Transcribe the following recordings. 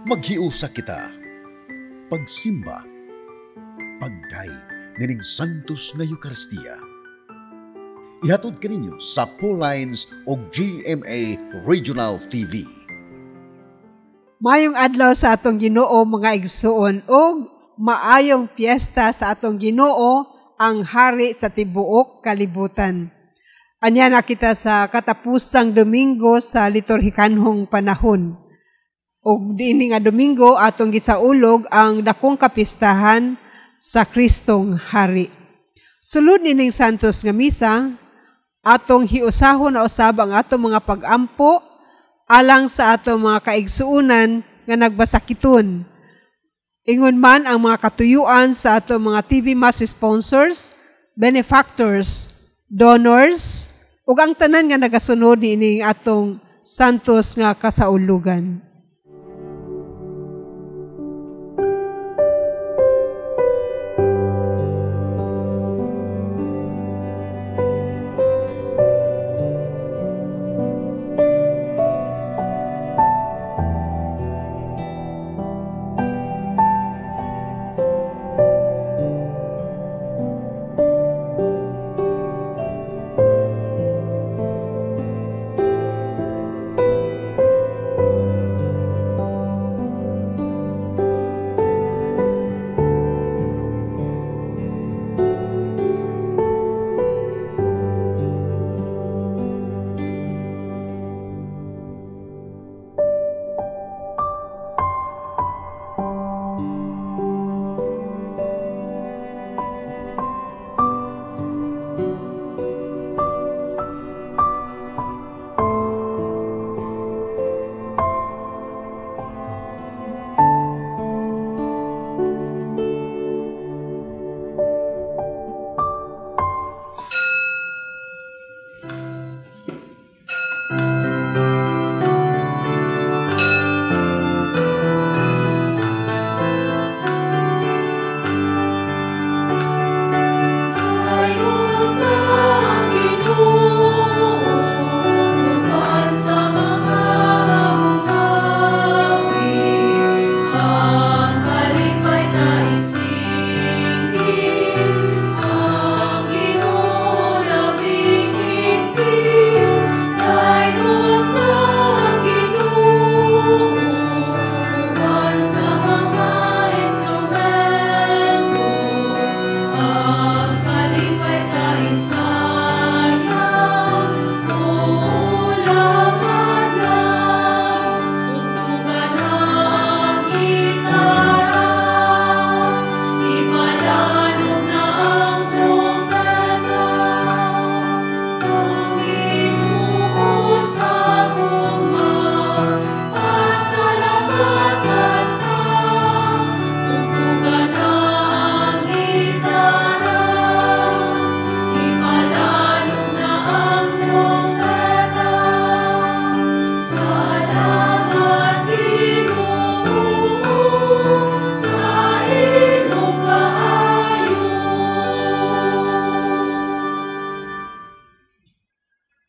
Maghiusa kita, pagsimba, pagdaig nining Santos nga Eucharistia. Ihatod kaninyo sa Pauline's o GMA Regional TV. Mayong adlaw sa atong Ginoo mga igsuon ug maayong piyesta sa atong Ginoo ang hari sa tibuok kalibutan. Anya na kita sa katapusang Domingo sa liturhikanhong panahon. Ug diini nga Domingo atong gisaulog ang dakong kapistahan sa Kristong Hari. Sulod nining Santos nga misa, atong hiusahon na usab ang atong mga pag-ampo alang sa atong mga kaigsuunan nga nagbasakiton. Ingon man ang mga katuyuan sa atong mga TV Mass sponsors, benefactors, donors, ug ang tanan nga nagasunod niining atong Santos nga kasaulugan.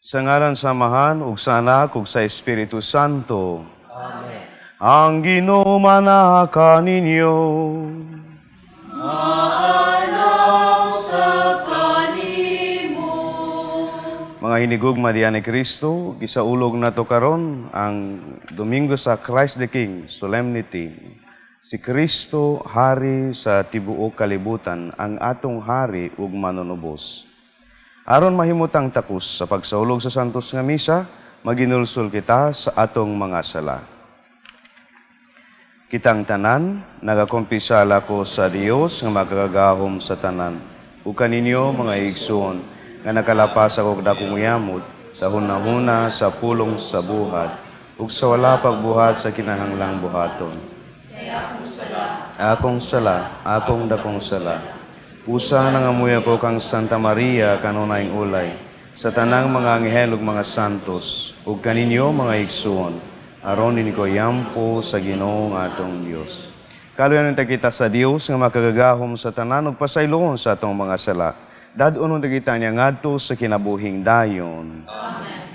Sa ngalan sa Amahan, ug sa Anak, ug sa Espiritu Santo. Amen. Ang Ginoo manaka ninyo. Maanaw sa kanimo. Mga hinigugma diyan ni Kristo, gisaulog nato karon ang Domingo sa Christ the King Solemnity. Si Kristo, Hari sa tibuok kalibutan, ang atong Hari ug manunubos. Aron mahimutang takos sa pagsaulog sa Santos nga Misa, maginulsol kita sa atong mga sala. Kitang tanan, nagakumpisala ko sa Dios nga magagahom sa tanan. Ug kaninyo mga igsoon, nga nakalapas ako dakong yamot, sa hunahuna sa pulong sa buhat, ug sa wala pagbuhat sa kinahanglang buhaton. Akong sala, akong dakong sala. Usa nangamuy ako kang Santa Maria kanunayng ulay, sa tanang mga anghel ug mga santos, ug kaninyo mga igsoon, aron din ko yampo sa Ginoo nga atong Dios. Kaluyan ta kita sa Dios nga makagagahom sa tanan ug pasayloon sa atong mga sala. Dad-unon ta kita niya ngadto sa kinabuhing dayon. Amen.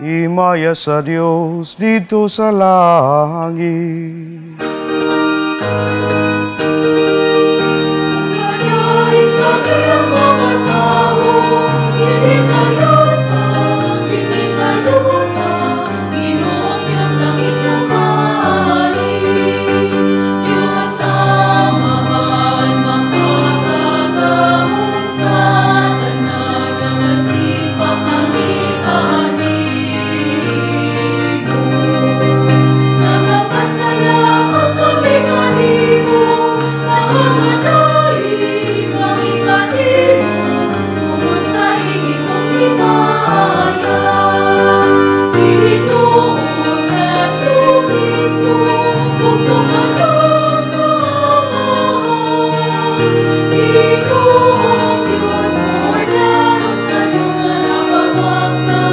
himaya sa Diyos dito sa langit. Pagkanain sa iyong mga tao, hindi sa yuta, hindi sa yuta, Ginoong Diyos langit na mahalin. Diyos amahan, makakagahong sa tanan, nakasipa kami kanimo. Nagpasalamat kami kanimo, nangangadaig kami kanimo, tungkol sa imong himaya. Ginoong Jesu-Kristo, ug tumanong sa amahan. Ginoong Diyos, Kordero sa Diyos na nagawagta,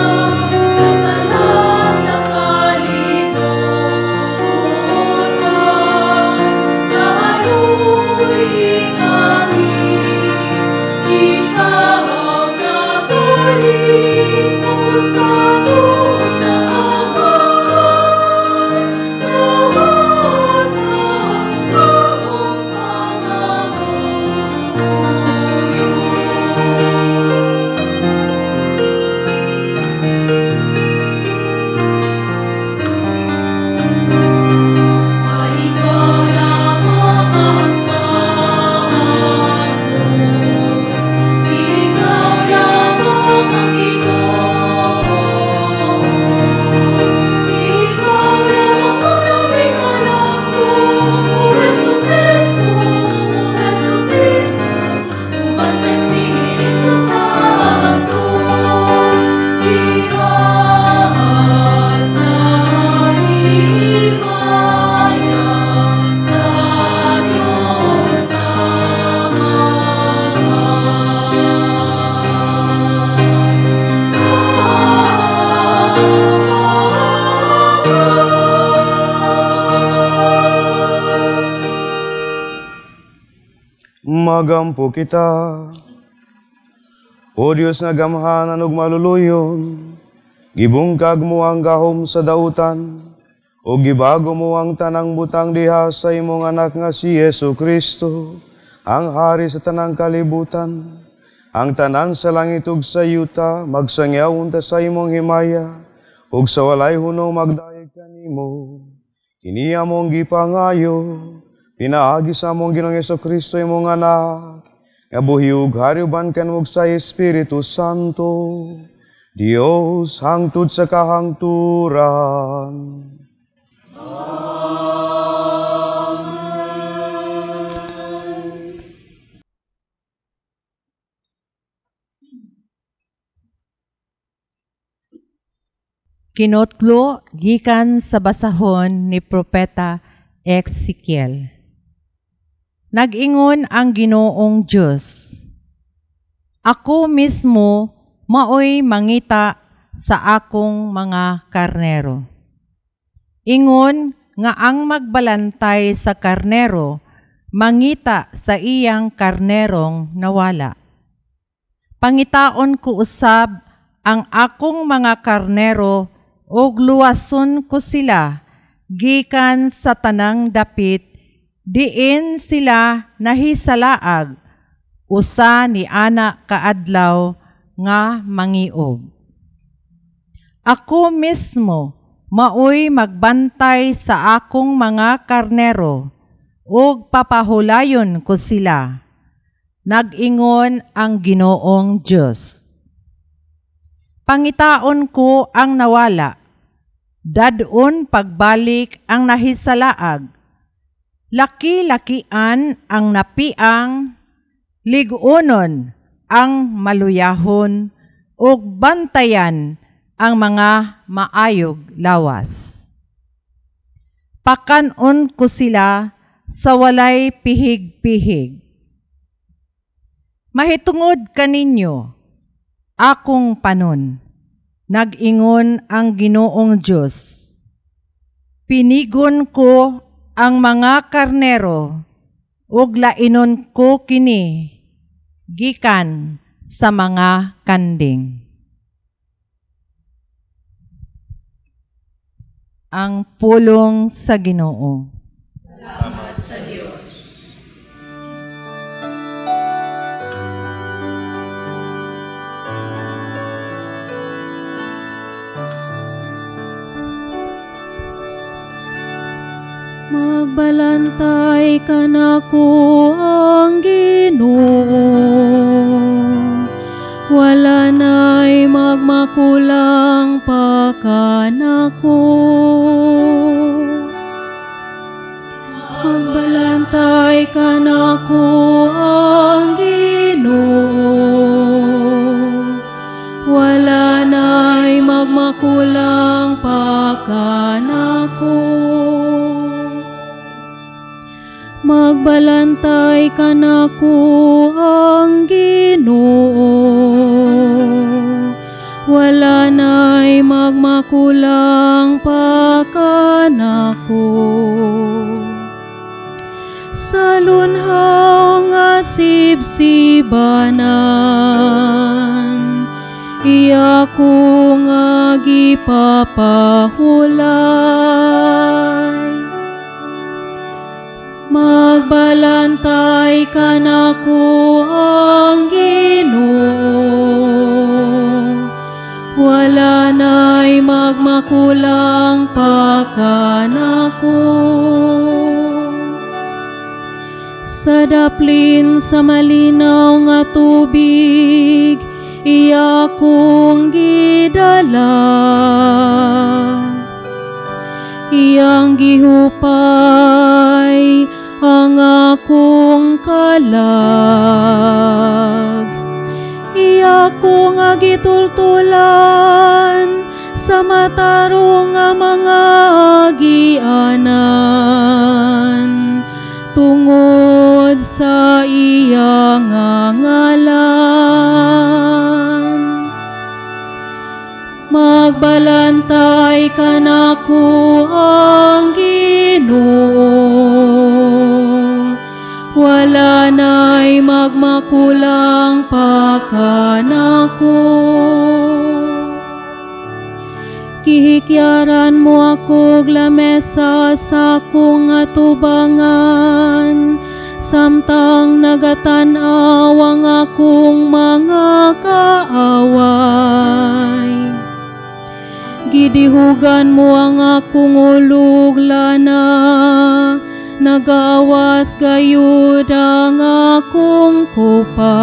sa sala sa kalibutan. Nahaluy kami, ikaw ang nagalingkod sa dusa amahan. Naman ang among pangamuyo. Ikaw lamang ang santos, ikaw lamang ang Ginoo. Ikaw lamang ang aming alam ko, O Jesu-Kristo, uban sa Espiritu Santo. Irahan sa himaya sa Diyos Magampo kita, O Diyos nga gamhanan ug maluluyon, gibungkag mo ang gahom sa dautan, o gibago mo ang tanang butang diha sa imong anak nga si Jesu-Kristo, ang hari sa tanang kalibutan. Ang tanan sa langit ug sa yuta, magsangyaw unta sa imong himaya, ug sa walay huno magdayeg kanimo. Kini among gipangayo, pinaagi sa among Ginoong Jesu-Kristo imong anak, nga buhi ug hari uban kanmo sa Espiritu Santo, Dios hangtod sa kahangturan. Kinotlo gikan sa basahon ni Propeta Ezekiel. Nag-ingon ang Ginoong Diyos, ako mismo maoy mangita sa akong mga karnero. Ingon nga ang magbalantay sa karnero mangita sa iyang karnerong nawala. Pangitaon ko usab ang akong mga karnero ug luwason ko sila gikan sa tanang dapit diin sila nahisalaag usa ni ana kaadlaw nga mangiog. Ako mismo maoy magbantay sa akong mga karnero ug papahulayon ko sila. Nag-ingon ang Ginoong Diyos. Pangitaon ko ang nawala, dadon pagbalik ang nahisalaag, laki-lakian ang napiang, ligunon ang maluyahon, ug bantayan ang mga maayog lawas. Pakanon ko sila sa walay pihig-pihig. Mahitungod kaninyo, akong panon, nag-ingon ang Ginoong Diyos. Pinigon ko ang mga karnero, ug lainon ko kini, gikan sa mga kanding. ang pulong sa Ginoo. Salamat sa Diyos. Magbalantay ka nako ang Ginoo, wala na'y magmakulang pa kanako. Magbalantay ka nako ang Ginoo, wala na'y magmakulang pa kanako. Magbalantay ka nako ang Ginoo, wala na'y magmakulang pa kanako. Sa lunhaw nga sibsibanan, iya ko nga gipapahulay. Magbalantay ka nako ang Ginoo, wala na'y magmakulang pa kanako. Sa daplin sa malinaw nga tubig, iya kong gidala. Iyang gihupay ang akong kalag. Iya ko nga gitultulan sa matarong nga mga agianan, tungod sa iya nga ngalan. Magbalantay ka nako ang Ginoo, wala na'y magmakulang pa kanako. Kihikyaran mo ako lamesa sa akong atubangan, samtang nagatanaw ang akong mga kaaway. Gidihugan mo ang akong ulog lana, nagawas gayud ang akong kupa.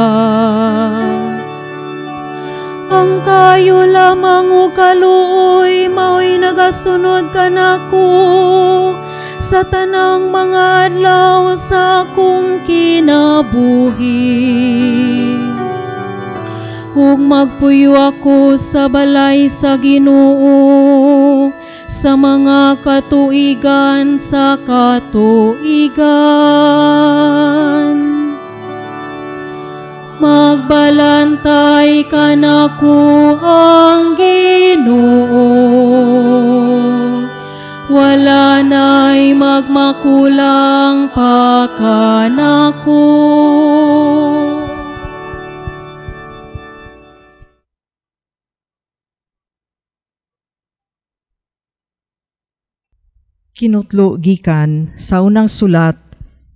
Ang kayo lamang o kaluoy, mao'y nagasunod ka nako sa tanang mga adlaw sa akong kinabuhi. Ug magpuyo ako sa balay sa Ginoo, sa mga katuigan sa katuigan. Magbalantay ka nako ang Ginoo, wala na'y magmakulang pa kanako. Kinutlo gikan sa unang sulat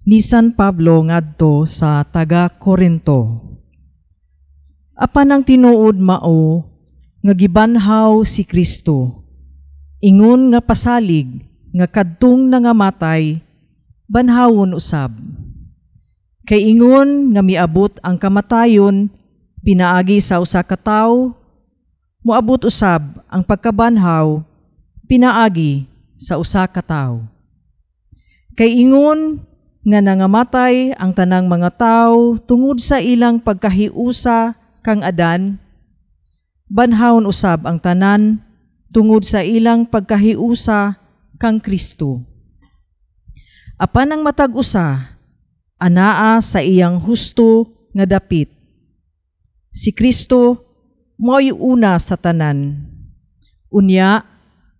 ni San Pablo ngadto sa taga Corinto. Apan ang tinuod mao nga gibanhaw si Kristo, ingon nga pasalig nga kadtong nangamatay banhawon usab. Kay ingon nga miabot ang kamatayon pinaagi sa usa ka tawo, moabot usab ang pagkabanhaw pinaagi sa usa ka tawo. Kay ingon nga nangamatay ang tanang mga tawo tungod sa ilang pagkahiusa kang Adan, banhawon usab ang tanan tungod sa ilang pagkahiusa kang Kristo. Apan ang matag usa anaa sa iyang husto nga dapit. Si Kristo mao'y una sa tanan. Unya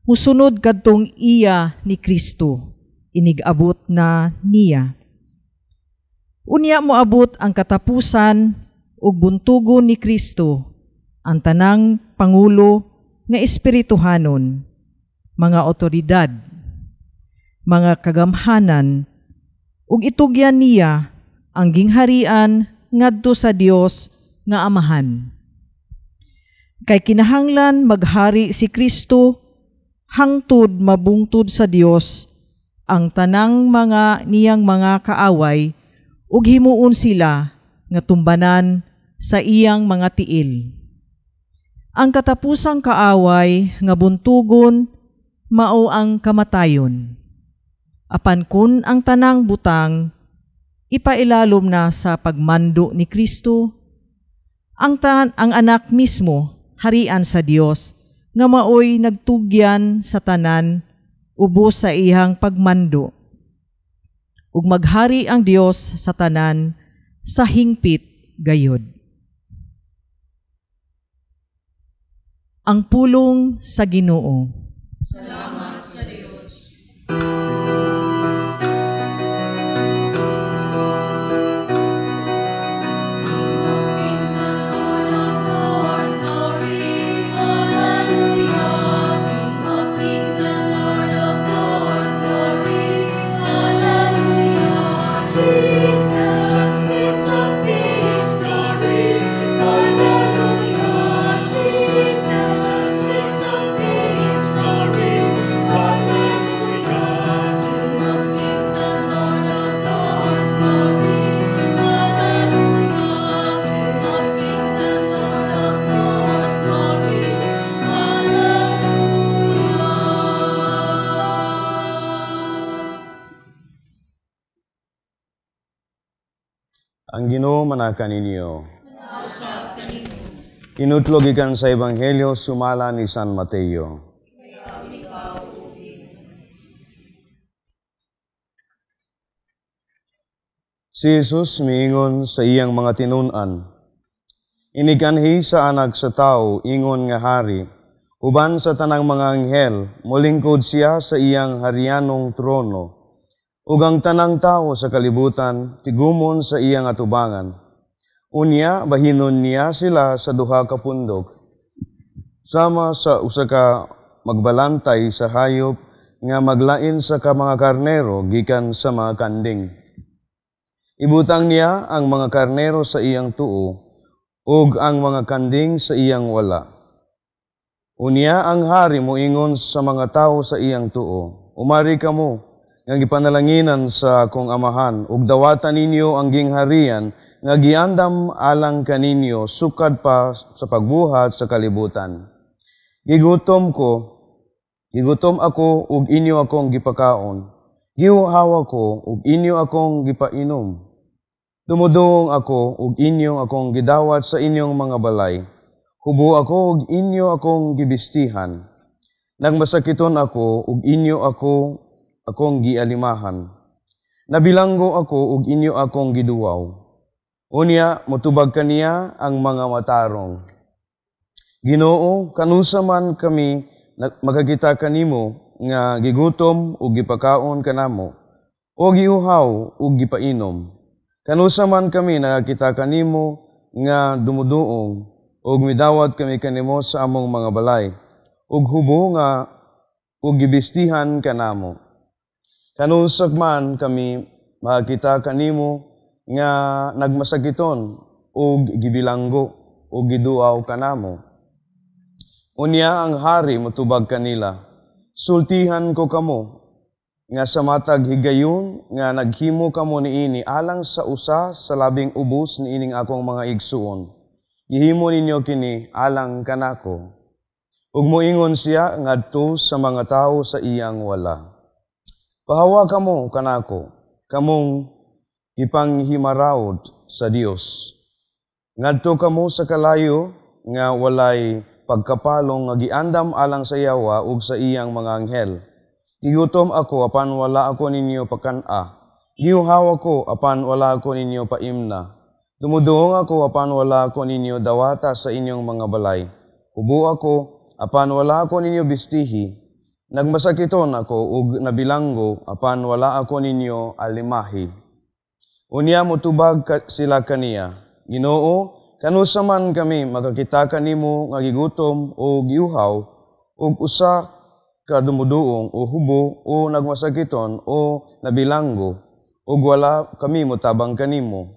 musunod kadtong iya ni Kristo, inigabot na niya. Unya moabot ang katapusan ug buntugon ni Kristo, ang tanang pangulo nga espirituhanon. mga otoridad, mga kagamhanan, ug itugyan niya ang gingharian ngadto sa Dios nga Amahan. Kay kinahanglan maghari si Kristo hangtod mabungtod sa Dios ang tanang mga niyang mga kaaway ug himuon sila nga tumbanan sa iyang mga tiil. Ang katapusang kaaway nga buntugon mao ang kamatayon. Apan kun ang tanang butang ipailalom na sa pagmando ni Kristo, ang anak mismo harian sa Dios nga maoy nagtugyan sa tanan ubos sa iyang pagmando. Ug maghari ang Dios sa tanan sa hingpit gayod. Ang pulong sa Ginoo. Salamat sa Diyos. Ang Ginoo manaka ninyo. Inutlog ikan sa Ebanghelyo sumala ni San Mateo. Si Jesus miingon sa iyang mga tinunan, iniganhi sa anak sa tao ingon nga hari, uban sa tanang mga anghel, molingkod siya sa iyang harianong trono, ug ang tanang tao sa kalibutan, tigumon sa iyang atubangan. Unya, bahinon niya sila sa duha ka pundok, sama sa usa ka magbalantay sa hayop, nga maglain sa ka mga karnero, gikan sa mga kanding. Ibutang niya ang mga karnero sa iyang tuo, ug ang mga kanding sa iyang wala. Unya, ang hari moingon sa mga tao sa iyang tuo, umari kamo, nga gipanalanginan sa akong amahan, ug dawatan ninyo ang gingharian, nga giandam alang kaninyo, sukad pa sa pagbuhat sa kalibutan. Gigutom ako, ug inyo akong gipakaon. Giuhawa ko, ug inyo akong gipainom. Dumudong ako, ug inyo akong gidawat sa inyong mga balay. Hubo ako, ug inyo akong gibistihan. Nagmasakiton ako, ug inyo akong gialimahan. Nabilanggo ako, ug inyo akong giduwaw. Unya, motubag kaniya ang mga matarong. Ginoo, kanusa man kami makakita kanimo nga gigutom ug gipakaon kanamo, o giuhaw ug gipainom. Kanusa man kami nakakita kanimo nga dumuduong ug midawat kami kanimo sa among mga balay, ug hubo nga ug gibistihan kanamo. Kanusa man kami makakita kanimo nga nagmasakiton ug gibilanggo ug giduaw kanamo. Unya ang hari motubag kanila, sultihan ko kamo nga sa matag higayon nga naghimo kamo niini alang sa usa sa labing ubos niining akong mga igsuon. Gihimo ninyo kini alang kanako. Ug moingon siya ngadto sa mga tawo sa iyang wala. Pahawa kamo kanako, kamong ipanghimarawd sa Dios. Ngadto kamo sa kalayo nga walay pagkapalong nga giandam alang sa yawa ug sa iyang mga anghel. Gigutom ako apan wala ako ninyo pakana. Giuhaw ako apan wala ako ninyo paimna. Dumuduong ako apan wala ako ninyo dawata sa inyong mga balay. Hubo ako apan wala ako ninyo bistihi. Nagmasakiton ako ug nabilanggo apan wala ako ninyo alimahi. Unya motubag sila kaniya, Ginoo, kanusa man kami makakita kanimo nga gigutom o giuhaw ug usa kadumuduong o hubo o nagmasakiton o nabilanggo o wala kami mo tabang kanimo.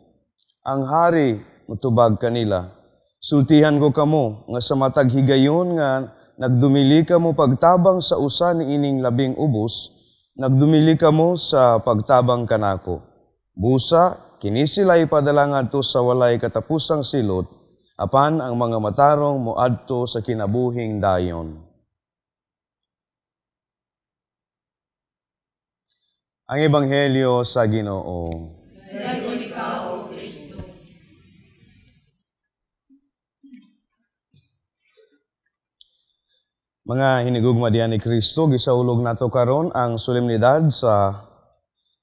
Ang hari mutubag kanila. Sultihan ko kamo nga sa matag higayon nga nagdumili kamo pagtabang sa usa ni ining labing ubos, nagdumili kamo sa pagtabang kanako. Busa, kini sila ipadala ngadto sa walay katapusang silot, apan ang mga matarong moadto sa kinabuhing dayon. Ang Ebanghelyo sa Ginoo. Dayon ikaw, O Kristo. Mga hinigugma diyan ni Kristo, gisaulog nato karon ang solemnidad sa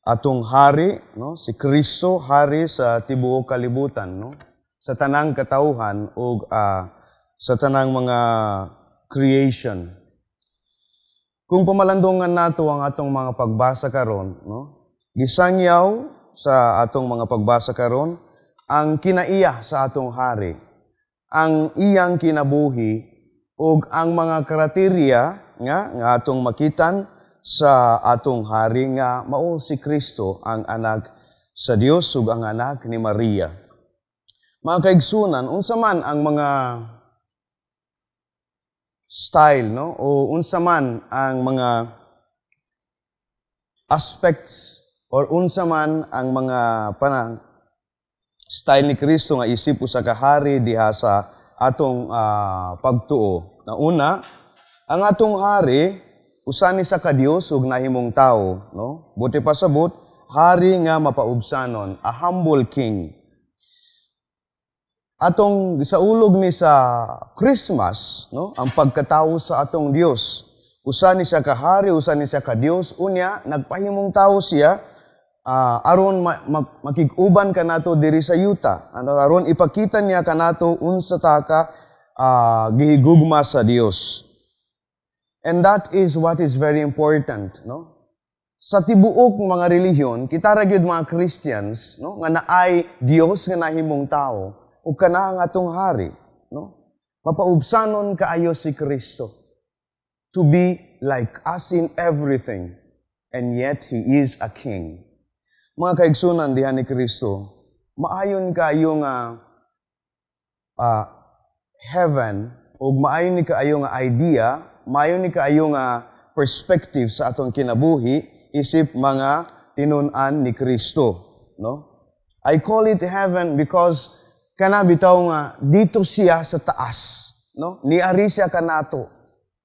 atong hari, no? Si Kristo, hari sa tibuok kalibutan, no? Sa tanang katauhan o sa tanang mga creation. Kung pamalandongan nato ang atong mga pagbasa karon, no? Gisangyaw sa atong mga pagbasa karon ang kinaiya sa atong hari, ang iyang kinabuhi ug ang mga kriteria nga atong makitan sa atong hari nga mao si Kristo, ang anak sa Dios ug ang anak ni Maria. Mga kaigsunan, unsa man ang mga style, no? O unsa man ang mga aspects or unsa man ang mga style ni Kristo nga isip usa ka hari diha sa atong pagtuo. Na una, ang atong hari usa ni sa ka Dios ug nahimong tawo, no? Buti pa sabot, hari nga mapaubsanon, a humble king. Atong gisaulog ni sa Christmas, no? Ang pagkatawo sa atong Dios. Usa ni siya ka hari, usa ni siya ka Dios, unya nagpahimong tawo siya aron makig-uban kanato diri sa yuta. Aron ipakita niya kanato unsa ta ka gihigugma sa Dios. And that is what is very important, no? Sa tibuok mga relihiyon, kita ra gyud mga Christians, no, nga naay Dios nga nahimong tawo ug kana ang atong hari, no? Mapaubsanon kaayo si Kristo to be like us in everything, and yet He is a king. Mga kaigsunan diha ni Kristo, maayon kaayo nga heaven ug maayon ni kaayo nga idea, maayon ni kaayo nga perspective sa atong kinabuhi isip mga tinun-an ni Kristo, no? I call it heaven because kana bitaw nga dito siya sa taas, no? Niari siya kanato.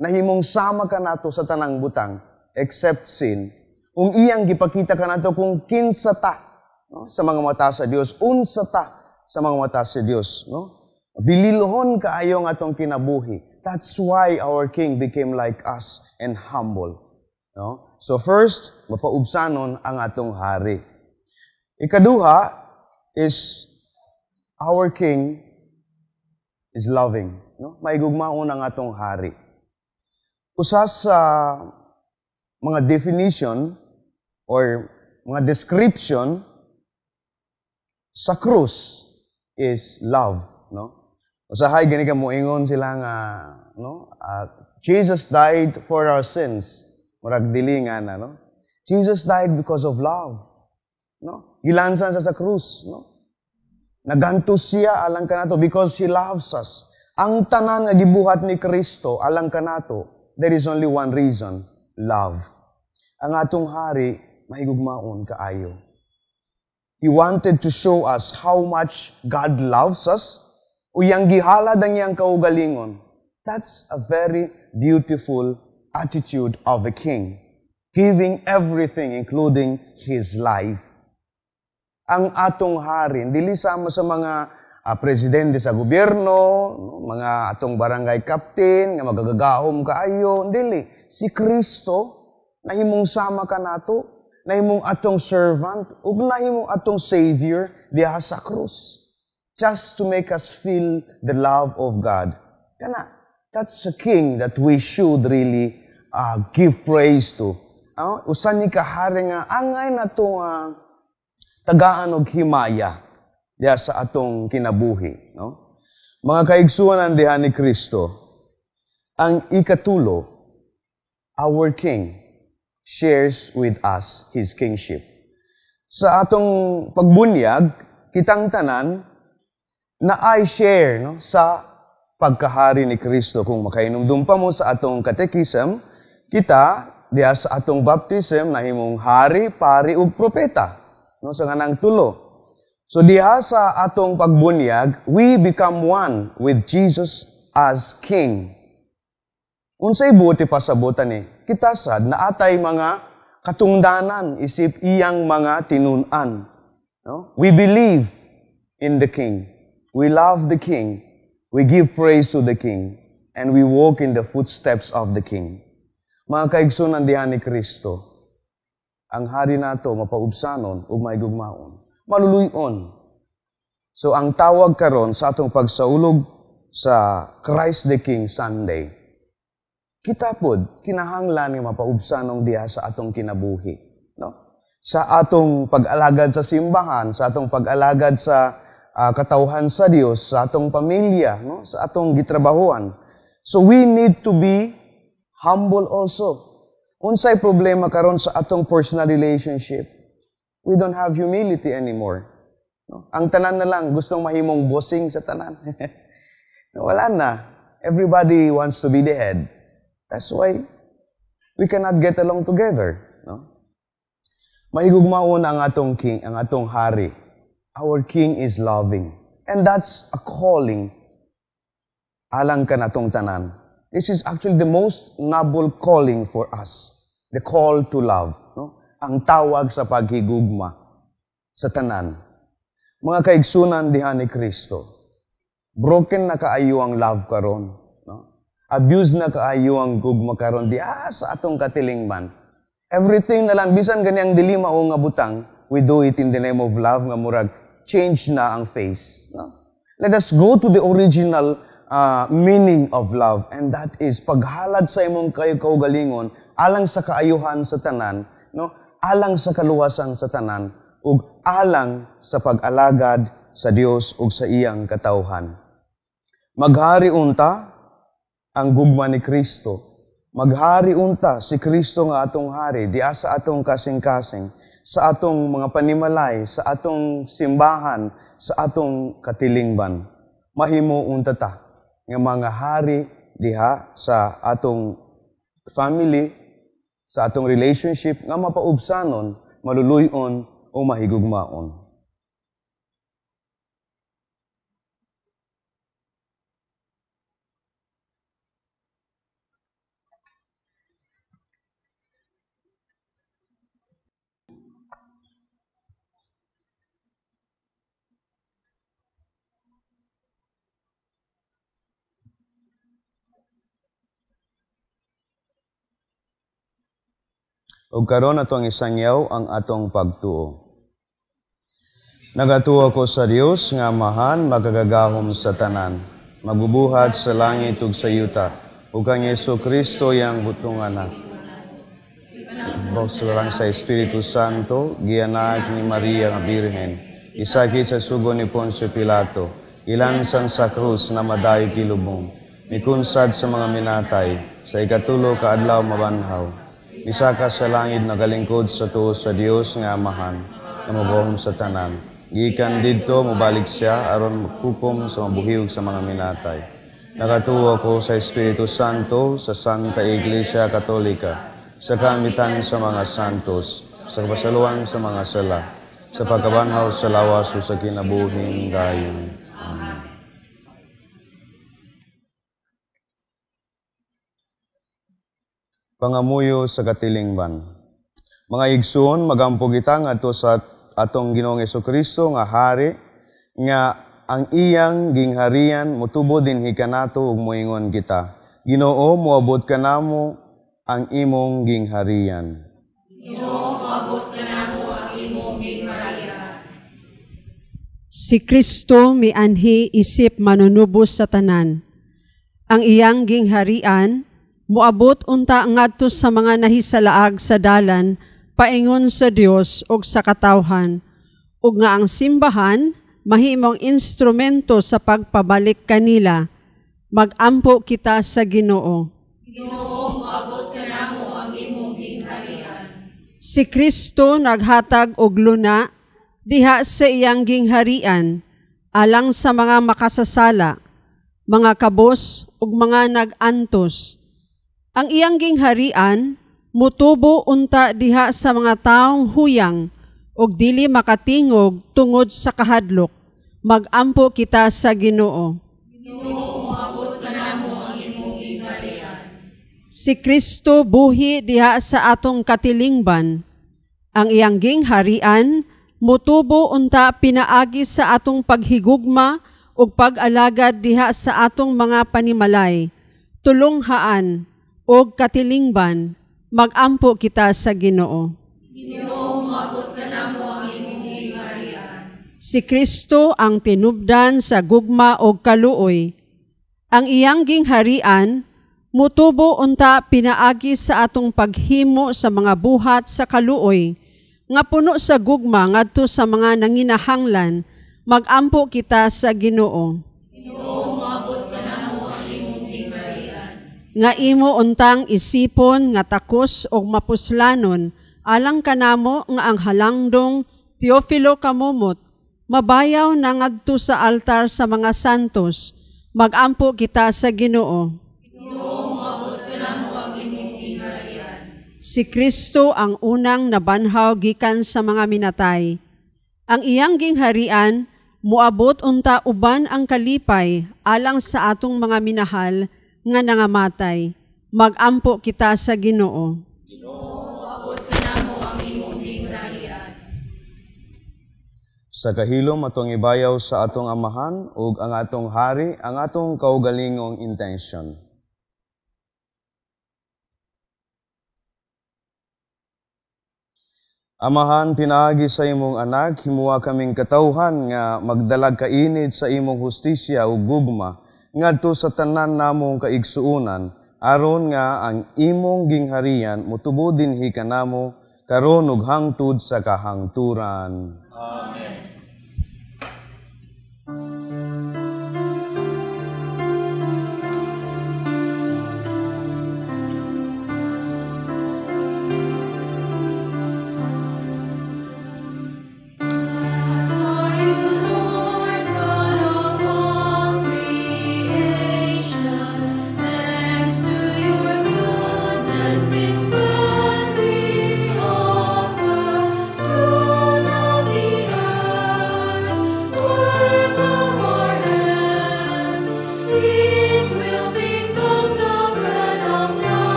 Nahimong sama kanato sa tanang butang except sin. Kung iyang gipakita kanato kung kinsa ta, no? Sa mga mata sa Dios, unsa ta sa mga mata sa Dios, no? Bililhon kaayo nga atong kinabuhi. That's why our king became like us and humble, no? So first, mapaubsanon ang atong hari. Ikaduha is our king is loving, no? Maigugmaon ang atong hari. Usa sa mga definition or mga description sa krus is love, no? Usahay gani ka moingon sila nga, no? Jesus died for our sins. Murag dili nga na, no? Jesus died because of love, no? Gilansan sa krus, no? Nagantos siya alang kanato because He loves us. Ang tanan nga gibuhat ni Kristo alang kanato, there is only one reason, love. Ang atong hari mahigugmaon kaayo. He wanted to show us how much God loves us. Uyang gihalad ang iyang kaugalingon. That's a very beautiful attitude of a king, giving everything including his life. Ang atong hari, dili sama sa mga presidente sa gobyerno, no? Mga atong barangay captain, nga magagagahom kaayo, dili. Si Kristo, nahimong sama ka nato, nahimong atong servant, ug nahimong atong savior diha sa krus. Just to make us feel the love of God. Kana, that's a king that we should really give praise to. Usan ni kahari nga, angay na to tagaan og himaya diya sa atong kinabuhi, no? Mga kaigsuanan diha ni Kristo, ang ikatulo, our King, shares with us His kingship. Sa atong pagbunyag, kitang tanan na ay share sa pagkahari ni Kristo. Kung makainumdum pa mo sa atong catechism, kita diya sa atong baptism na himong hari, pari ug propeta, sa nganang tulo. So diha sa atong pagbunyag, we become one with Jesus as King. Unsay buti pasabutan ni? Kita sad na atay mga katungdanan isip iyang mga tinunan. No? We believe in the King. We love the King. We give praise to the King. And we walk in the footsteps of the King. Mga kaigsunan diha ni Kristo, ang hari nato mapaubsanon ug maigugmaon, maluluyon. So ang tawag karon sa atong pagsaulog sa Christ the King Sunday, kita pod kinahanglan nga mapaubsanong diha sa atong kinabuhi, no? Sa atong pag-alagad sa simbahan, sa atong pag-alagad sa katawhan sa Dios, sa atong pamilya, no? Sa atong gitrabahuan. So we need to be humble also. Unsay problema karon sa atong personal relationship? We don't have humility anymore. No? Ang tanan na lang gustong mahimong bossing sa tanan. Wala na. Everybody wants to be the head. That's why we cannot get along together. No? Mahigugmaon ang atong king, ang atong hari. Our king is loving. And that's a calling. Alang ka na tong tanan. This is actually the most noble calling for us. The call to love. No? Ang tawag sa paghigugma sa tanan. Mga kaigsunan diha ni Kristo. Broken na kaayo ang love karon. No? Abuse na kaayo ang gugma karon diha sa atong katilingban. Everything na lang, bisan ganyang dilima o nga butang, we do it in the name of love nga murag change na ang face. No? Let us go to the original meaning of love, and that is paghalad sa imong kayo kaugalingon alang sa kaayuhan sa tanan, no? Alang sa kaluwasan sa tanan, ug alang sa pag-alagad sa Dios ug sa iyang katawhan. Maghari unta ang gugma ni Kristo. Maghari unta si Kristo nga atong hari diya sa atong kasing-kasing, sa atong mga panimalay, sa atong simbahan, sa atong katilingban. Mahimo unta ta nga mga hari diha sa atong family, sa atong relationship, nga mapaubsanon, maluluyon o mahigugmaon. O karon atong isangyaw ang atong pagtuo. Nagatuo ko sa Dios nga amahan magagagahom sa tanan, magbubuhat sa langit ug sa yuta, ug kang Jesu-Kristo yang butong anak. Bos lang sa Espiritu Santo, gianak ni Maria nga Birhen, isakit sa sugo ni Poncio Pilato, ilansan sa krus na madayo kilubong, mikunsad sa mga minatay, sa ikatulo ka adlaw mabanhaw. Misaka sa langit nagalingkod sa tuo sa Dios nga amahan, na mabuhom sa tanan. Gikan didto mobalik siya aron maghukom sa mabuhiog sa mga minatay. Nakatuo ko sa Espiritu Santo, sa Santa Iglesia Katolika, sa kamitan sa mga santos, sa kapasaluan sa mga sala, sa pagkabanhaw sa lawas o sa kinabuhing dayon. Pangamuyo sa katilingban. Mga igsoon, magampo kita ngadto sa atong Ginoong Jesu-Kristo nga hari, nga ang iyang gingharian motubo dinhi kanato ug moingon kita. Ginoo, moabot kanamo ang imong gingharian. Ginoo, moabot kanamo ang imong gingharian. Si Kristo mianhi isip manunubos sa tanan. Ang iyang gingharian moabot unta ngadto sa mga nahisalaag sa dalan, paingon sa Dios ug sa katawhan, ug nga ang simbahan mahimong instrumento sa pagpabalik kanila. Magampo kita sa Ginoo. Ginoo, moabot kanamo Si Kristo naghatag og luna diha sa iyang gingharian alang sa mga makasasala, mga kabos ug mga nag-antos. Ang iyang gingharian mutubo unta diha sa mga taong huyang ug dili makatingog tungod sa kahadlok. Magampo kita sa Ginoo. Si Kristo buhi diha sa atong katilingban. Ang iyang gingharian mutubo unta pinaagi sa atong paghigugma ug pag-alagad diha sa atong mga panimalay, tulonghaan ug katilingban. Magampo kita sa Ginoo. Si Kristo ang tinubdan sa gugma ug kaluoy. Ang iyang gingharian mutubo unta pinaagi sa atong paghimo sa mga buhat sa kaluoy, nga puno sa gugma ngadto sa mga nanginahanglan. Magampo kita sa Ginoo. Nga imo untang isipon nga takos og mapuslanon alang kanamo nga ang halangdong Teofilo kamumot mabayaw na ngadto sa altar sa mga santos. Magampo kita sa Ginoo. Si Kristo ang unang nabanhaw gikan sa mga minatay. Ang iyang gingharian muabot unta uban ang kalipay alang sa atong mga minahal nga nangamatay. Magampo kita sa Ginoo. Sa kahilom atong ibayaw sa atong amahan ug ang atong hari ang atong kaugalingong intention. Amahan, pinaagi sa imong anak, himuwa kaming katawhan nga magdalag kainid sa imong hustisya ug gugma ngadto sa tanan namong kaigsuonan, aron nga ang imong gingharian mutubo dinhi kanamo karon ug hangtod sa kahangturan. Amen.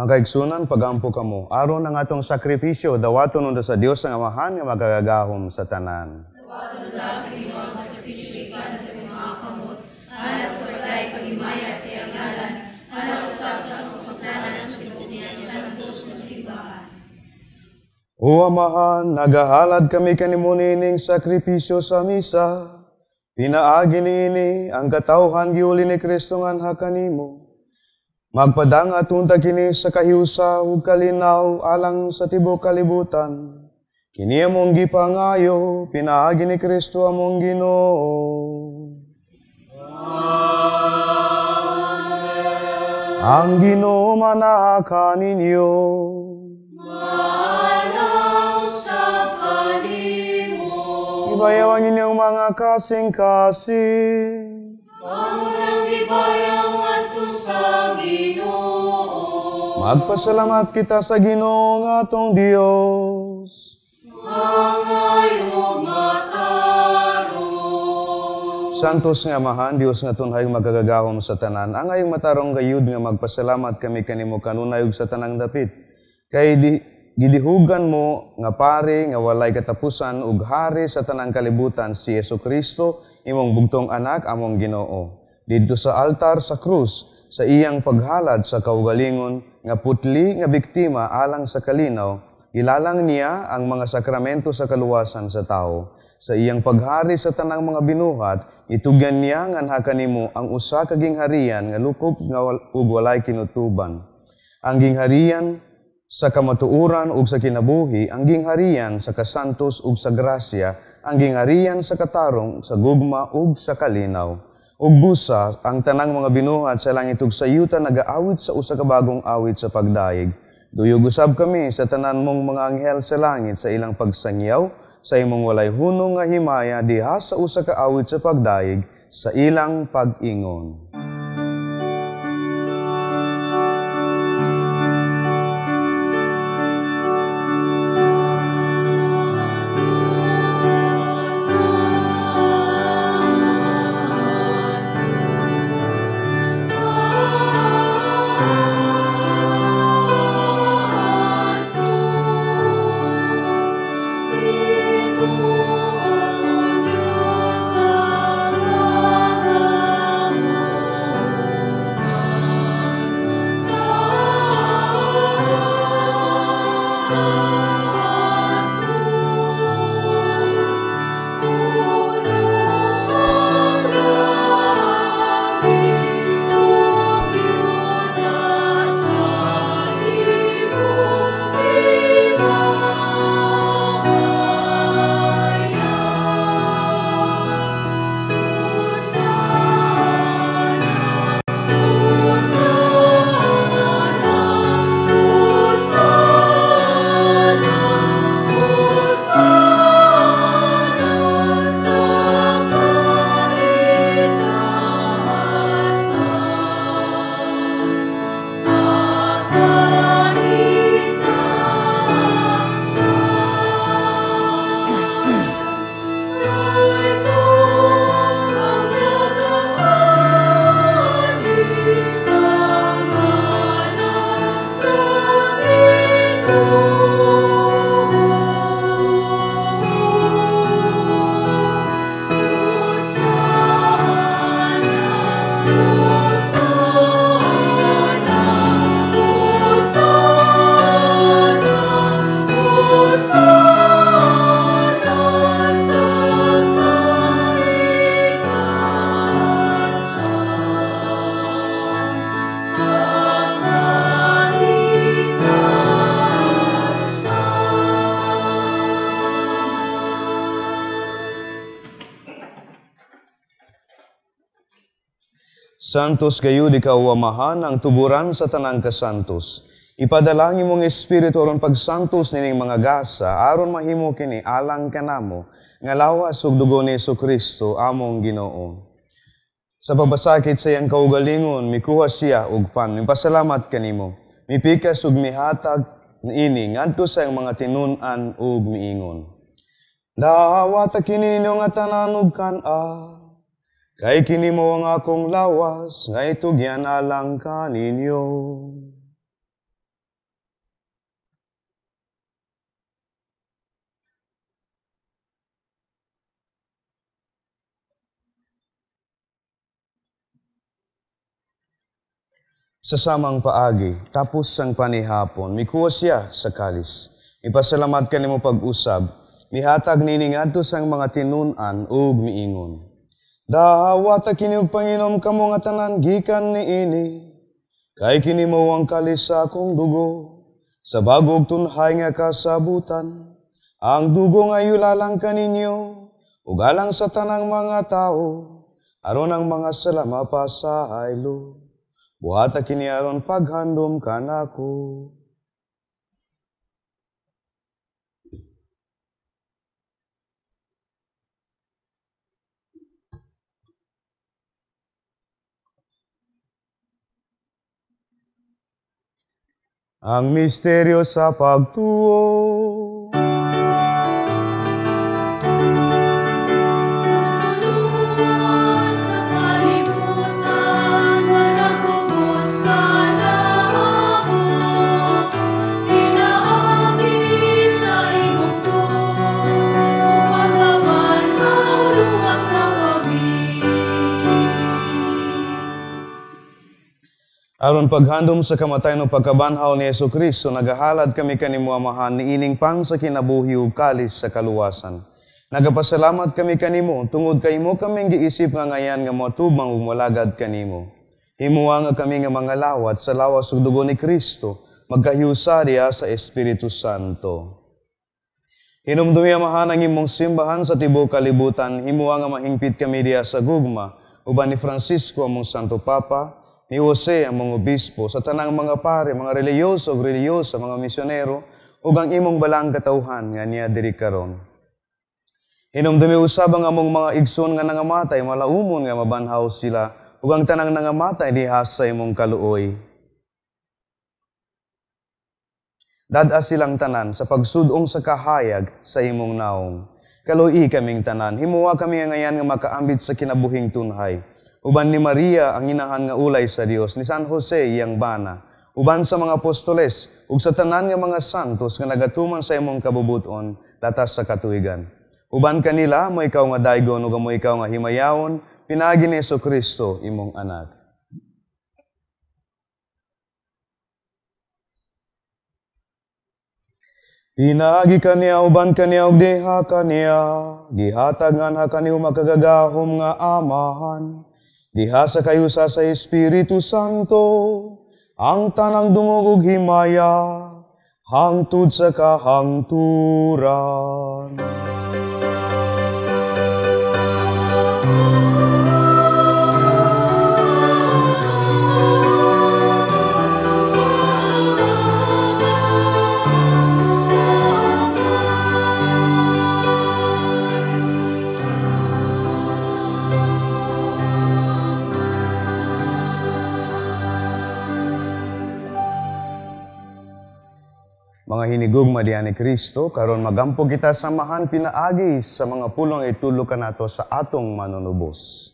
Mga kaigsunan, pagampo kamo. Aron ang atong sakripisyo, dawaton unta sa Dios ang Amahan nga magagagahom sa tanan. Dawaton unta sa Ginoo ang sakripisyo ikan sa mga kamot, anak sa balay pagimaya sa iyang ngalan, anak usab sa pagpasalanan sa tibuok sa santos nga simbahan. O Amahan, nagahalad kami kanimo nining sakripisyo sa misa. Pinaagi niini ang katawhan giuli ni Kristo nganha kanimo. Magpadangat unta kini sa kahiusa ug kalinaw alang sa tibuok kalibutan. Kini among gipangayo, pinaagi ni Kristo among Ginoo. Amen. Ang Ginoo manaha kaninyo. Manaw sa kanimo. bayawan inyong mga kasing-kasing. Pangunang ibayang ato sa Ginoo. Magpasalamat kita sa Ginoo nga atong Dios. Mangayong matarong. Santos nga Amahan, Dios nga tunhay magagagahom sa tanan, ang ayong matarong gayud nga magpasalamat kami kanimo kanunay ug sa tanang dapit. Kay gidihugan mo nga pari nga walay katapusan ug hari sa tanang kalibutan si Jesucristo, imong bugtong anak among Ginoo. Didto sa altar sa krus, sa iyang paghalad sa kaugalingon nga putli nga biktima alang sa kalinaw, ilalang niya ang mga sakramento sa kaluwasan sa tao. Sa iyang paghari sa tanang mga binuhat, itugyan niya nganha kanimo ang usa ka gingharian nga lukop nga ug walay kinutuban. Ang gingharian sa kamatuoran ug sa kinabuhi, ang gingharian sa kasantos ug sa grasya, ang gingharian sa katarong, sa gugma ug sa kalinaw. Ug busa ang tanang mga binuhat sa langit ug sa yuta nagaawit sa usa ka bagong awit sa pagdaig. Duyog usab kami sa tanan mong mga anghel sa langit sa ilang pagsangyaw, sa imong walay hunong nga himaya diha sa usa ka awit sa pagdaig sa ilang pag-ingon. Santos gayud ikaw Amahan ang tuburan sa tanang kasantos. Ipadalangin mong Espiritu aron pagsantos nining mga gasa aron mahimo kini alang kanamo nga lawas ug dugo ni Jesucristo among Ginoo. Sa pabasakit sa iyang kaugalingon mikuha siya og pan. Mipasalamat kanimo. Mipikas ug mihatag ini ngadto sa iyang mga tinun-an ug miingon. Dawata kini ninyo nga tanan ug kan-a. Kay kini mo ang akong lawas, nga itugyan alang kaninyo. Sa samang paagi, tapos sang panihapon, mikuha siya sa kalis. Ipasalamat kanimo pag-usab, mihatag nini ngadto sang mga tinun-an ug miingon. Dawata kini og panginom kamo nga tanan gikan niini. Kay kini mao ang kalis sa akong dugo, sa bagog tunhay nga kasabutan. Ang dugo nga yulalang kaninyo, ug alang sa tanang mga tao, aron ang mga sala mapasahaylo. Buhata kini aron paghandom kanako. ang misteryo sa pagtuo. Luwas sa kalibutan, malagubos ka na ako. Pinaagi sa imong krus, upagaban ang luwas sa gabi. Aron paghandom sa kamatay no pagkabanhaw ni Jesucristo, nagahalad kami kanimo Amahan niining pang sa kinabuhi ug kalis sa kaluwasan. Nagapasalamat kami kanimo tungod kay imo kaming giisip nga ngayan nga moatubang ug malagad kanimo. Himuwa nga kami nga mga lawat sa lawas ug dugo ni Kristo, magkahiusa diha sa Espiritu Santo. Hinumdumi Amahan ang imong simbahan sa tibuok kalibutan, himuwa nga mahingpit kami diha sa gugma, uban ni Francisco among Santo Papa, ni Jose ang mga obispo, sa tanang mga pare, mga reliyoso o reliyosa, mga misyonero, ug ang imong balang katauhan nga niya diri karon. Hinumdumi usab ang among mga igsoon nga nangamatay, malaumon nga mabanhaw sila, ug ang tanang nangamatay diha sa imong kaluoy. Dad-a silang tanan sa pagsudong sa kahayag sa imong naong. Kaluoy kaming tanan, himuwa kami nga ngayan nga makaambit sa kinabuhing tunhay. Uban ni Maria ang inahan nga ulay sa Dios, ni San Jose iyang bana, uban sa mga apostoles, ug sa tanan nga mga santos nga nagatuman sa imong kabubuton, latas sa katuigan. Uban kanila, mo ikaw nga daygon, ug mo ikaw nga himayawon, pinaagi ni Jesucristo imong anak. Pinaagi kaniya, uban kaniya, ug diha kaniya, gihatag nga kaniya makagagahom nga Amahan. Diha sa kayusa sa Espiritu Santo, ang tanang dungog ug himaya, hangtod sa kahangturan. Mga hinigugma diyan ni Kristo, karon magampo kita samahan pinaagi sa mga pulong itulo kanato sa atong manunubos.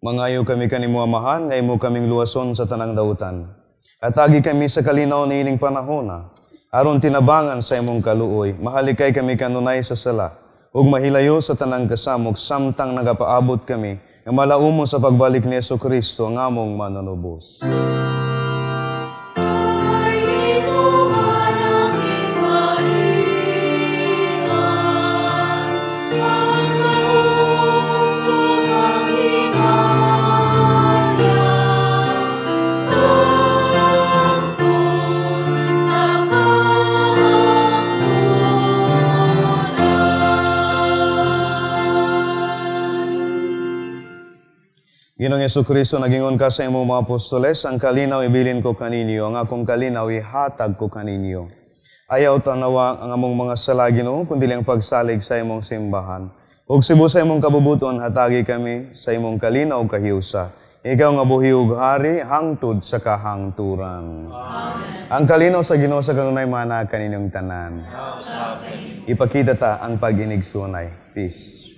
Mangayo kami kanimo Amahan, nga imo kaming luwason sa tanang dautan. Atagi kami sa kalinaw ni ining panahona, aron tinabangan sa imong kaluoy, mahalikay kami kanunay sa sala, ug mahilayo sa tanang kasamok samtang nagapaabot kami nga malaumo sa pagbalik ni Jesucristo ang among manunubos. Ginoong Jesucristo, nagingon ka sa imong mga apostoles, ang kalinaw ibilin ko kaninyo, ang akong kalinaw ihatag ko kaninyo. Ayaw tanawa ang among mga sala, Ginoo, kundi lang pagsalig sa imong simbahan. Ug sibu sa imong kabubuton, hatagi kami sa imong kalinaw kahiusa. Ikaw nga buhi ug hari, hangtod sa kahangturan. Amen. Ang kalinaw sa Ginoo sa kanunay mana kaninyong tanan. Ipakita ta ang pag-inigsunay. Peace.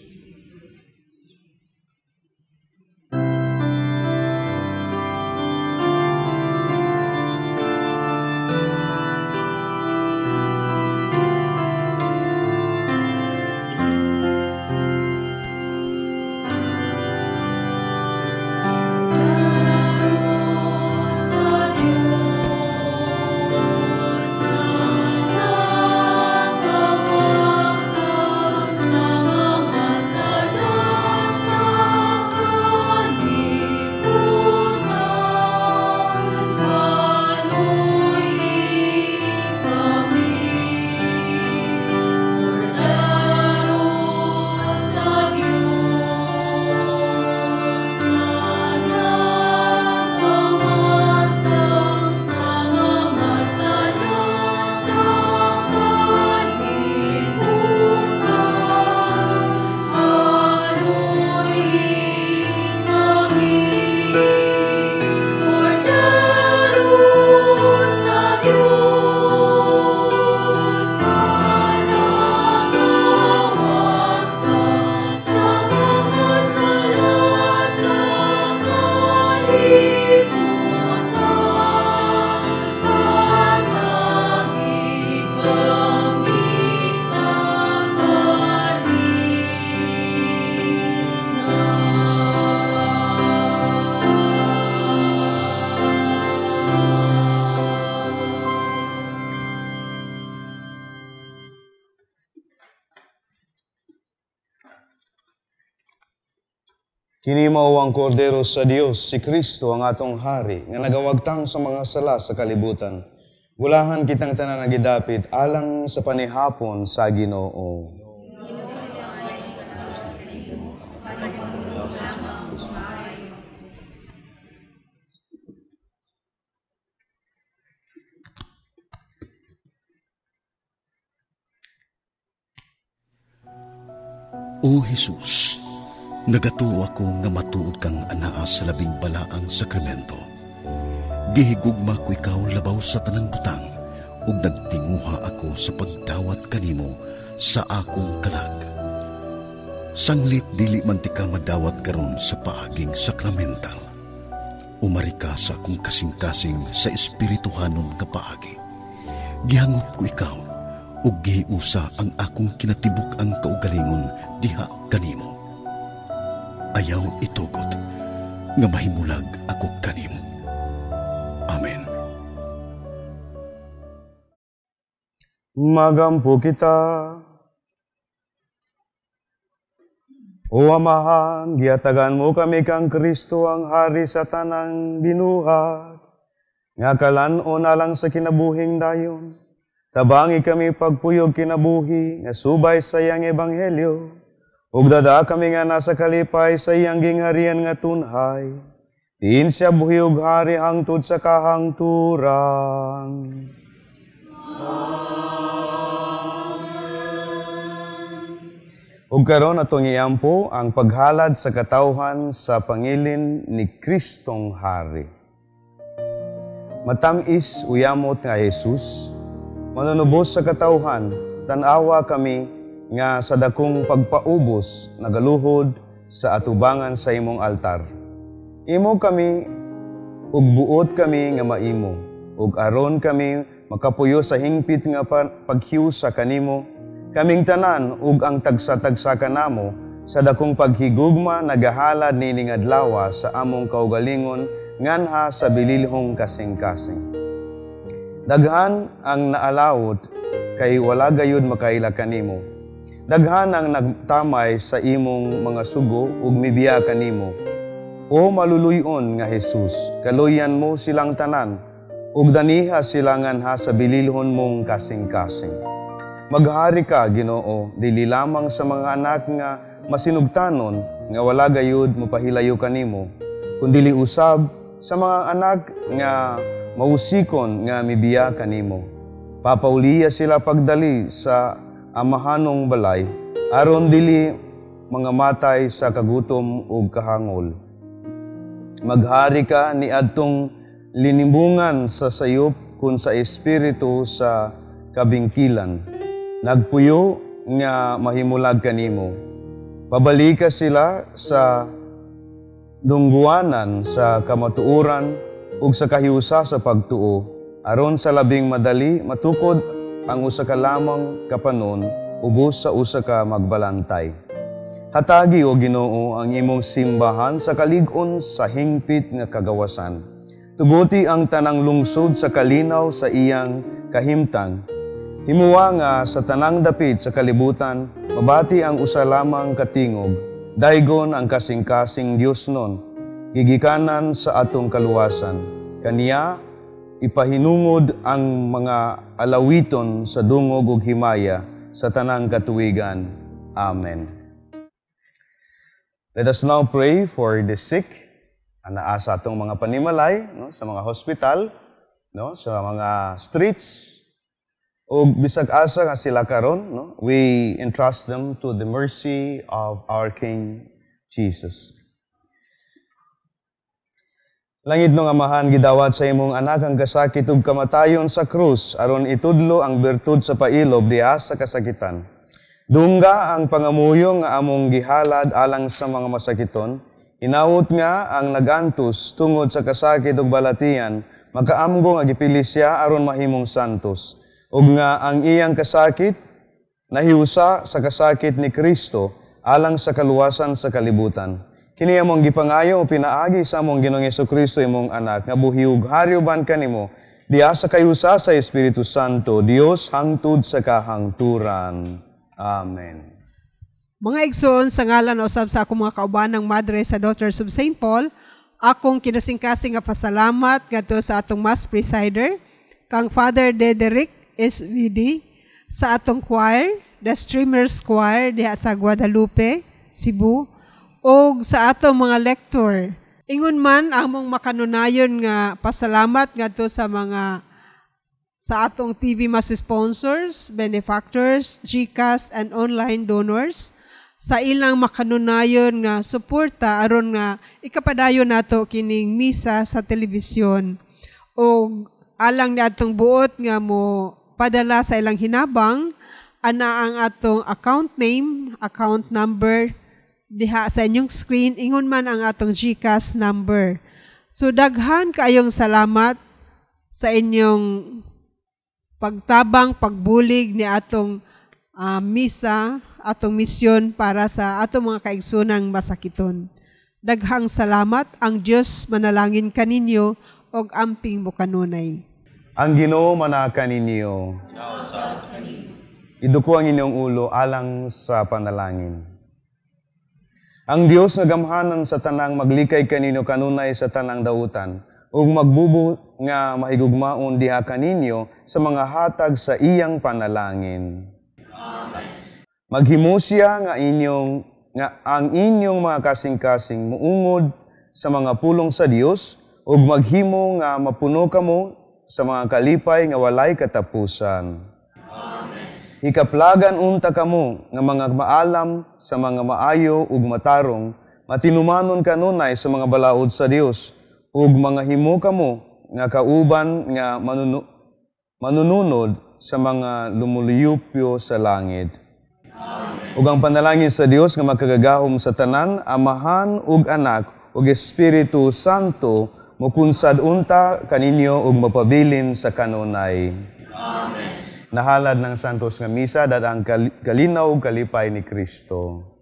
Kini mao ang kordero sa Dios, si Kristo ang atong hari, nga nagawagtang sa mga sala sa kalibutan. Bulahan kitang tanan nagidapit alang sa panihapon sa Ginoo. O Jesus, nagatuo ako nga matuod kang anaa sa labing balaang sakramento. Gihigugma ko ikaw labaw sa tanang butang, ug nagtinguha ako sa pagdawat kanimo sa akong kalag. Sanglit dili man ti ka madawat karon sa paaging sakramental. Umari ka sa akong kasing-kasing sa espirituhanon nga paagi. Gihangop ko ikaw, ug gihiusa ang akong kinatibuk ang kaugalingon diha kanimo. Ayaw itugot nga mahimulag ako kanimo. Amen. Magampo kita. O Amahan, giatagan mo kami kang Kristo ang hari sa tanang binuhat. Nga kalan-o na lang sa kinabuhing dayon. Tabangi kami pagpuyog kinabuhi, nga subay sa iyang ebanghelyo. Ug dada kami nga nasa kalipay sa iyang gingharian nga tunhay. Tiin siya buhi ug hari hangtod sa kahangturan. Ug karon atong iampo ang paghalad sa katawhan sa pangilin ni Kristong Hari. Matamis uyamot nga Jesus, manunubos sa katawhan, tanawa kami nga sa dakong pagpaubos nagaluhod sa atubangan sa imong altar. Imo kami ug buot kami nga maimo, ug aron kami makapuyo sa hingpit nga paghiusa kanimo, kaming tanan ug ang tagsa-tagsa kanamo sa dakong paghigugma nagahalad nining adlaw sa among kaugalingon nganha sa bililhong kasing-kasing. Daghan ang naalawot kay wala gayud makaila kanimo. Daghan ang nagtamay sa imong mga sugo ug mibiya kanimo. O maluluyon nga Jesus, kaluyan mo silang tanan ug daniha silangan ha sa bililhon mong kasing-kasing. Maghari ka, Ginoo, dili lamang sa mga anak nga masinugtanon nga wala gayud mapahilayo kanimo, kundi usab sa mga anak nga mausikon nga mibiya kanimo. Papauliya sila pagdali sa amahanong balay, aron dili mga matay sa kagutom ug kahangol. Maghari ka ni adtong linimbungan sa sayop kun sa espiritu sa kabingkilan. Nagpuyo nga mahimulag kanimo. Pabalika sila sa dungguanan sa kamatuoran ug sa kahiusa sa pagtuo, aron sa labing madali matukod ang usa ka lamang kapanon ubos sa usa ka magbalantay. Hatagi o Ginoo ang imong simbahan sa kalig-on sa hingpit nga kagawasan. Tuguti ang tanang lungsod sa kalinaw sa iyang kahimtang. Himuwa nga sa tanang dapit sa kalibutan, mabati ang usa lamang katingog, daygon ang kasing-kasing Dios nun, gigikanan sa atong kaluwasan. Kaniya, ipahinungod ang mga alawiton sa dungog ug himaya sa tanang katuwigan. Amen. Let us now pray for the sick, anaa sa atong mga panimalay, sa mga hospital, sa mga streets, o bisag asa nga sila karon, we entrust them to the mercy of our King Jesus. Langit no Amahan, gidawat sa imong anak ang kasakit ug kamatayon sa krus aron itudlo ang bertud sa pailob diha sa kasakitan. Dungga ang pangamuyo nga among gihalad alang sa mga masakiton. Inawot nga ang nagantos tungod sa kasakit ug balatian, makaamgo nga gipili siya aron mahimong santos. Ug nga ang iyang kasakit nahiusa sa kasakit ni Kristo alang sa kaluwasan sa kalibutan. Kini among gipangayo o pinaagi sa among Ginoong Jesucristo imong anak nga buhi ug haryoban kanimo diha sa kayusa sa Espiritu Santo, Dios hangtod sa kahangturan. Amen. Mga igsoon, sa ngalan o usab sa akong mga kaubanang madre sa Daughters of St. Paul, akong kinasingkasing nga pasalamat ngadto sa atong Mass Presider, kang Father Dederick SVD, sa atong choir, the Streamers Choir diha sa Guadalupe, Cebu, o sa atong mga lector. Ingon man among makanunayon nga pasalamat ngadto sa atong TV Mass sponsors, benefactors, GCash and online donors, sa ilang makanunayon nga suporta aron nga ikapadayon nato kining misa sa telebisyon. O alang ni atong buot nga mo padala sa ilang hinabang, ana ang atong account name, account number, diha sa inyong screen, ingon man ang atong GCash number. So daghan kaayong salamat sa inyong pagtabang, pagbulig ni atong misa, atong misyon para sa atong mga kaigsunang masakiton. Daghang salamat, ang Dios manalangin kaninyo og amping mo kanunay. Ang Ginoo manaka ninyo. Iduko ang inyong ulo alang sa panalangin. Ang Dios nga gamhanan sa tanang maglikay kaninyo kanunay sa tanang dautan ug magbubo nga mahigugmaon diha kaninyo sa mga hatag sa iyang panalangin. Amen. Maghimo siya nga ang inyong mga kasing-kasing muungod sa mga pulong sa Dios ug maghimo nga mapuno kamo sa mga kalipay nga walay katapusan. Amen. Hikaplagan unta kamo nga mga maalam sa mga maayo ug matarong, matinumanon kanunay sa mga balaod sa Dios, ug mga himo kamo nga kauban nga manununod sa mga lumuluyupyo sa langit. Amen. Ug ang panalangin sa Dios nga makagagahom sa tanan, Amahan ug Anak ug Espiritu Santo, mukunsad unta kaninyo ug mapabilin sa kanunay. Amen. nahalad ng santos nga misa, dadang kalinaw kalipay ni Kristo.